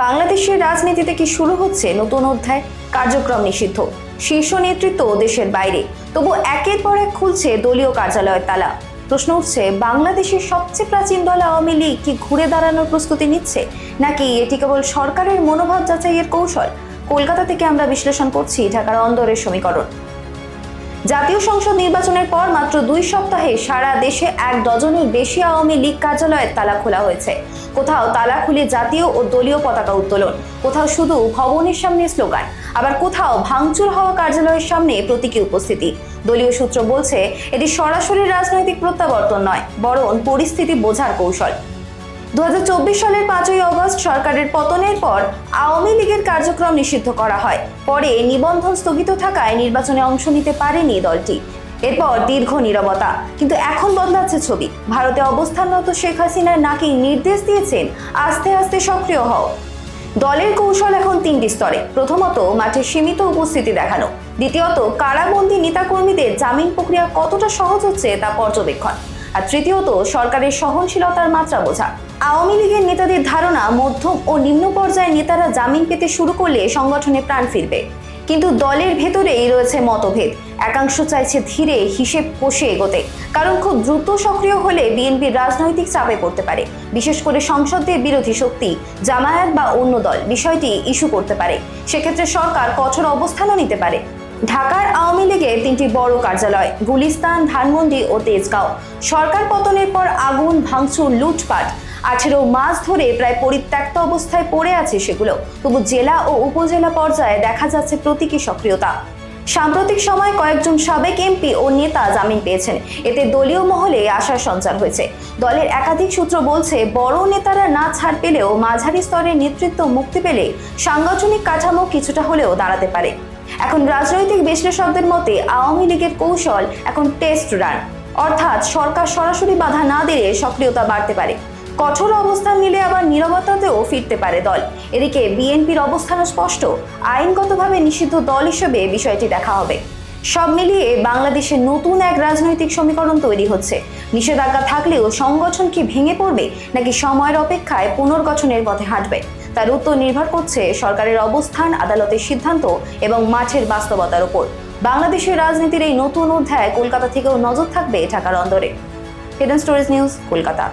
বাংলাদেশের রাজনীতিতে কি শুরু হচ্ছে নতুন অধ্যায়? কার্যক্রম নিষিদ্ধ, শীর্ষ নেতৃত্ব দেশের বাইরে, তবু একের পর এক খুলছে দলীয় কার্যালয়ের তালা। প্রশ্ন উঠছে, বাংলাদেশের সবচেয়ে প্রাচীন দল আওয়ামী লীগ কি ঘুরে দাঁড়ানোর প্রস্তুতি নিচ্ছে, নাকি এটি কেবল সরকারের মনোভাব যাচাইয়ের কৌশল? কলকাতা থেকে আমরা বিশ্লেষণ করছি ঢাকার অন্দরের সমীকরণ। জাতীয় সংসদ নির্বাচনের পর মাত্র 2 সপ্তাহে সারা দেশে 1 ডজনের বেশি আওয়ামী লীগ কার্যালয়ের তালা খোলা হয়েছে। কোথাও তালা খুলে জাতীয় ও দলীয় পতাকা উত্তোলন, কোথাও শুধু ভবনের সামনে স্লোগান, আবার কোথাও ভাঙচুর হওয়া কার্যালয়ের সামনে প্রতীকী উপস্থিতি। দলীয় সূত্র বলছে, এটি সরাসরি রাজনৈতিক প্রত্যাবর্তন নয়, বরং পরিস্থিতি বোঝার কৌশল। 2024 সালের 5ই অগস্ট সরকারের পতনের পর আওয়ামী লীগের কার্যক্রম নিষিদ্ধ করা হয়। পরে নিবন্ধন স্থগিত থাকায় নির্বাচনে অংশ নিতে পারেনি দলটি। এরপর দীর্ঘ নীরবতা, কিন্তু এখন বদলাচ্ছে ছবি। ভারতে অবস্থানরত শেখ হাসিনা নাকি নির্দেশ দিয়েছেন আস্তে আস্তে সক্রিয় হও। দলের কৌশল এখন 3টি স্তরে। প্রথমত, মাঠে সীমিত উপস্থিতি দেখানো। দ্বিতীয়ত, কারাবন্দী নেতাকর্মীদের জামিন প্রক্রিয়া কতটা সহজ হচ্ছে তা পর্যবেক্ষণ। আর তৃতীয়ত, সরকারের সহনশীলতার মাত্রা বোঝা। আওয়ামী লীগের নেতাদের ধারণা, মধ্যম ও নিম্ন পর্যায়ের নেতারা জামিন পেতে শুরু করলে সংগঠনে প্রাণ ফিরবে। কিন্তু দলের ভেতরেই রয়েছে মতভেদ। একাংশ চাইছে ধীরে হিসেব কষে এগোতে, কারণ খুব দ্রুত সক্রিয় হলে বিএনপির রাজনৈতিক চাপে পড়তে পারে। বিশেষ করে সংসদের বিরোধী শক্তি, জামায়াত বা অন্য দল বিষয়টি ইস্যু করতে পারে। সেক্ষেত্রে সরকার কঠোর অবস্থানও নিতে পারে। ঢাকার আওয়ামী লীগের 3টি বড় কার্যালয়, গুলিস্তান, ধানমন্ডি ও তেজগাঁও। সরকার পতনের পর আগুন, ভাঙচুর, লুটপাট, 18 মাস ধরে প্রায় পরিত্যক্ত অবস্থায় পড়ে আছে সেগুলো। তবু জেলা ও উপজেলা পর্যায়ে দেখা যাচ্ছে প্রতীকী সক্রিয়তা। সাম্প্রতিক সময় কয়েকজন সাবেক এমপি ও নেতা জামিন পেয়েছেন। এতে দলীয় মহলে আশার সঞ্চার হয়েছে। দলের একাধিক সূত্র বলছে, বড় নেতারা না ছাড় পেলেও মাঝারি স্তরের নেতৃত্ব মুক্তি পেলে সাংগঠনিক কাঠামো কিছুটা হলেও দাঁড়াতে পারে। এখন রাজনৈতিক বিশ্লেষকদের মতে, আওয়ামী লীগের কৌশল এখন টেস্ট রান, অর্থাৎ সরকার সরাসরি বাধা না দিলে সক্রিয়তা বাড়তে পারে। কঠোর অবস্থান নিলে আবার নীরবতাতেও ফিরতে পারে দল। এদিকে বিএনপির অবস্থানও স্পষ্ট, আইনগতভাবে নিষিদ্ধ দল হিসেবে বিষয়টি দেখা হবে। সব মিলিয়ে বাংলাদেশে নতুন এক রাজনৈতিক সমীকরণ তৈরি হচ্ছে। নিষেধাজ্ঞা থাকলেও সংগঠন কি ভেঙে পড়বে, নাকি সময়ের অপেক্ষায় পুনর্গঠনের পথে হাঁটবে, তার উত্তর নির্ভর করছে সরকারের অবস্থান, আদালতের সিদ্ধান্ত এবং মাঠের বাস্তবতার উপর। বাংলাদেশের রাজনীতির এই নতুন অধ্যায় কলকাতা থেকেও নজর থাকবে ঢাকার অন্দরে। Hidden stories news, Kolkata.